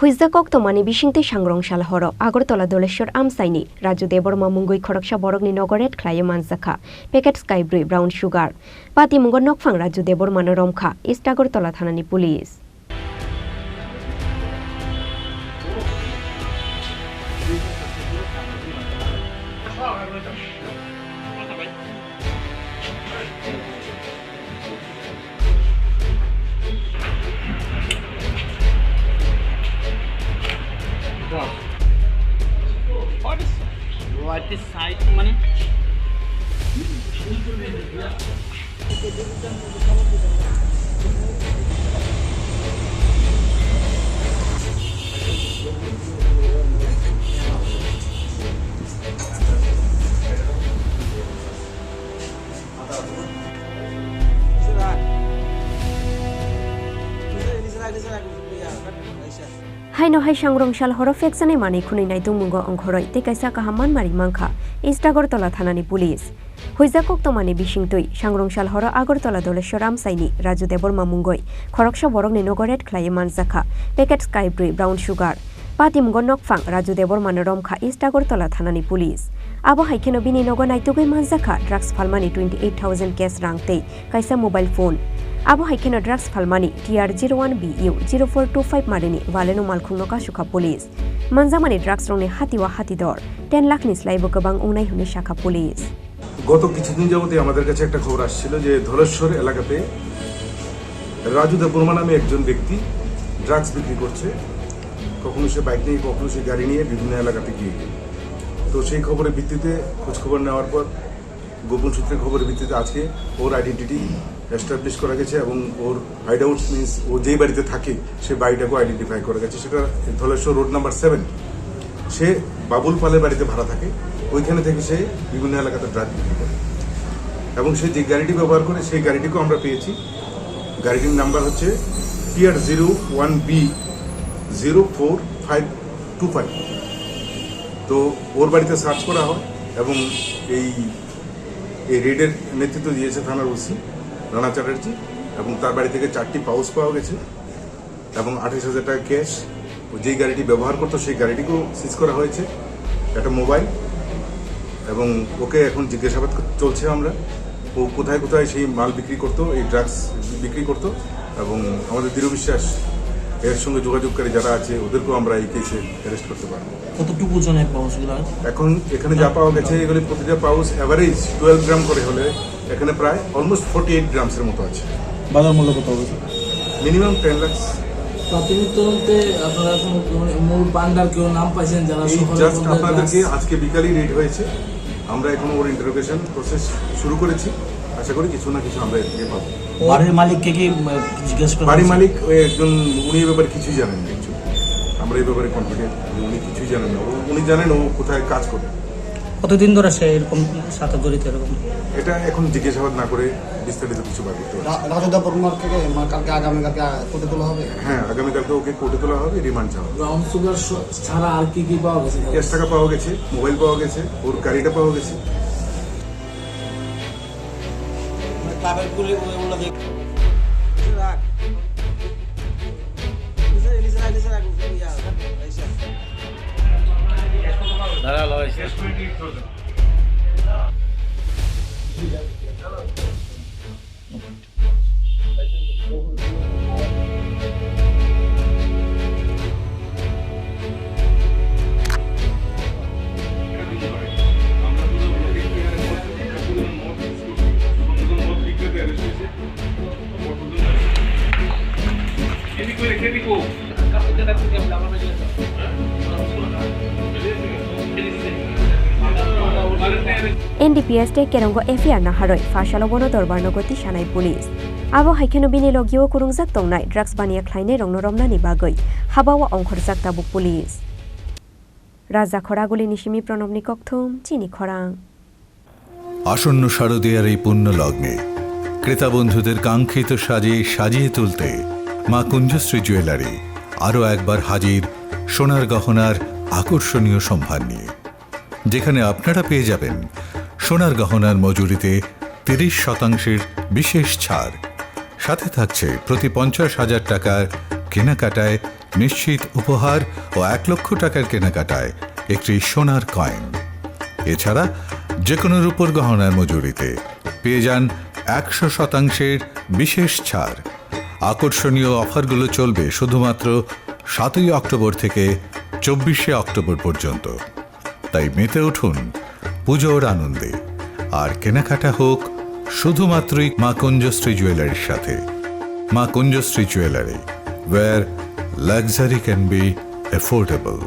Huizakok tomani bishingte Sangrongsal Horo Agortola Doleshor Amsaini Raju Debbarma Mungui Khorang Borogni Nogo Red Khlaiwi Manjakha Packet Sky Blue Brown Sugar Pati Mungo Nokfang Raju Debbarma Romkha East Agortola Thanani Police What is side money? Haino hai Sangrongsal Horo Fexane Mani Kuninai Dumungo Onkhoroi Tekaisa Kahaman Mari Mangkha East Agortola Thanani Police Huizakok tomani bishingtui Sangrongsal Horo Agortola Doleshor Amsaini Raju Debbarma Mungoi Khorang Borogni Nogo Red Khlaiwi Manjakha Packet Sky Blue Brown Sugar Pati Mungo Nokfang Raju Debbarma Romkha East Agortola Thanani Police Abo haikeno bini Nogo Naitugoi Manjakha drugs falmani 28,000 cash rangtei kaisa mobile phone Abo haikeno drugs falmani TR01BU 0425 marini valeno malkhungno kasukha police manjamani drugs rongni hatiwa hatidor 10 lakh ni slaibo gobang unai huni shakha police গত কিছুদিন যাবতই আমাদের কাছে একটা খবর আসছিল যে ধলেশ্বর এলাকাতে রাজু দেববর্মা নামে একজন ব্যক্তি ড্রাগস বিক্রি করছে কখনো সে বাইক নিয়ে কখনো সে গাড়ি নিয়ে বিভিন্ন এলাকাতে গিয়ে তো সেই খবরের ভিত্তিতে খোঁজ খবর নেওয়ার পর গোপন সূত্রে খবরের ভিত্তিতে আজকে ওর আইডেন্টিটি এস্টাবলিশ করা গেছে এবং ওর হাইড আউটস মিনস ও যেই বাড়িতে থাকে সে বাড়িটাকেও আইডেন্টিফাই করা গেছে সেটা ধলেশ্বর রোড নাম্বার 7 সে বাবুল পালের বাড়িতে ভাড়া থাকে ওইখানে থেকে সে বিভিন্ন এলাকাতে ড্রাগ বিক্রি করে এবং সে যে গাড়িটি ব্যবহার করে সেই গাড়িটিকেও আমরা পেয়েছি গাড়িটির নাম্বার হচ্ছে TR01B 04525 তো ওর বাড়িতে সার্চ করা হয় এবং এই রেডের নেতৃত্ব দিয়েছে থানার ওসি রানা চ্যাটার্জি এবং তার বাড়ি থেকে 4টি পাউচ পাওয়া গেছে এবং 28,000 টাকা ক্যাশ যেই গাড়িটি ব্যবহার করতো সেই গাড়িটিকেও সিজ করা হয়েছে একটা মোবাইল এবং ওকে এখন জিজ্ঞাসাবাদ চলছে আমরা ও কোথায় কোথায় সেই মাল বিক্রি করতো এই ড্রাগস বিক্রি করতো এবং আমাদের দৃঢ় বিশ্বাস এর সঙ্গে যোগাযোগকারী যারা আছে ওদেরকেও আমরা এই কেসে অ্যারেস্ট করতে পারবো কতটুকু ওজনের পাউচগুলো এখন এখানে যা পাওয়া গেছে এগুলি প্রতিটা পাউচ অ্যাভারেজ 12 গ্রাম করে হলে এখানে প্রায় অলমোস্ট 48 গ্রামসের মতো আছে বাজার মূল্য কত হবে মিনিমাম 10 লাখ প্রাথমিক তদন্তে আপনারা মূল পান্ডার কেউ নাম পাইছেন যারা জাস্ট আপনাদেরকে আজকে বিকালই রেড হয়েছে আমরা এখন ওর ইন্টারোগেশন প্রসেস শুরু করেছি আশা করি কিছু না কিছু আমরা এর থেকে পাবো বাড়ির মালিককে কি জিজ্ঞেস করা বাড়ির মালিক ওই একজন উনি এই ব্যাপারে কিছুই জানেন না আমরা এই ব্যাপারে কনফিডেন্ট উনি কিছুই জানেন না উনি জানেন ও কোথায় কাজ করে কতদিন ধরে সে এরকম সাথে জড়িত এরকম এটা এখন জিজ্ঞাসাবাদ না করে বিস্তারিত কিছু বার করতে হবে রাজু দেববর্মার থেকে কালকে আগামীকালকে কোর্টে তোলা হবে হ্যাঁ আগামীকালকে ওকে কোর্টে তোলা হবে রিমান্ড চাওয়া হবে ব্রাউন সুগার ছাড়া আর কি কি পাওয়া গেছে ক্যাশ টাকা পাওয়া গেছে মোবাইল পাওয়া গেছে ওর গাড়িটা পাওয়া গেছে ক্লাবের গুলি ওগুলো দেখ দাঁড়া লয় NDPS te kerongo FIR na haroi fashalo bono Debbarma goti sanai police abo haikeno bini logio kurungjak tongnai drugs baniya khlainai rongno romnani bagoi habawa ongkhorjak tabuk police Raja Khoraguli Nishimi Pranobni Kokthum Chini Khorang আসন্ন শারদীয়ার এই পুণ্য লগ্নে ক্রেতা বন্ধুদের কাঙ্ক্ষিত সাজে সাজিয়ে তুলতে মা কুঞ্জশ্রী জুয়েলারি আরও একবার হাজির সোনার গহনার আকর্ষণীয় সম্ভার নিয়ে যেখানে আপনারা পেয়ে যাবেন সোনার গহনার মজুরিতে 30% বিশেষ ছাড় সাথে থাকছে প্রতি 50,000 টাকার কেনাকাটায় নিশ্চিত উপহার ও 1 লক্ষ টাকার কেনাকাটায় একটি সোনার কয়েন। এছাড়া যে কোনো রূপোর গহনার মজুরিতে পেয়ে যান 100% বিশেষ ছাড়। আকর্ষণীয় অফারগুলো চলবে শুধুমাত্র 7ই অক্টোবর থেকে 24শে অক্টোবর পর্যন্ত। তাই মেতে উঠুন পুজোর আনন্দে, আর কেনাকাটা হোক শুধুমাত্রই মা কুঞ্জশ্রী জুয়েলারির সাথে। মা কুঞ্জশ্রী jewellery, where luxury can be affordable.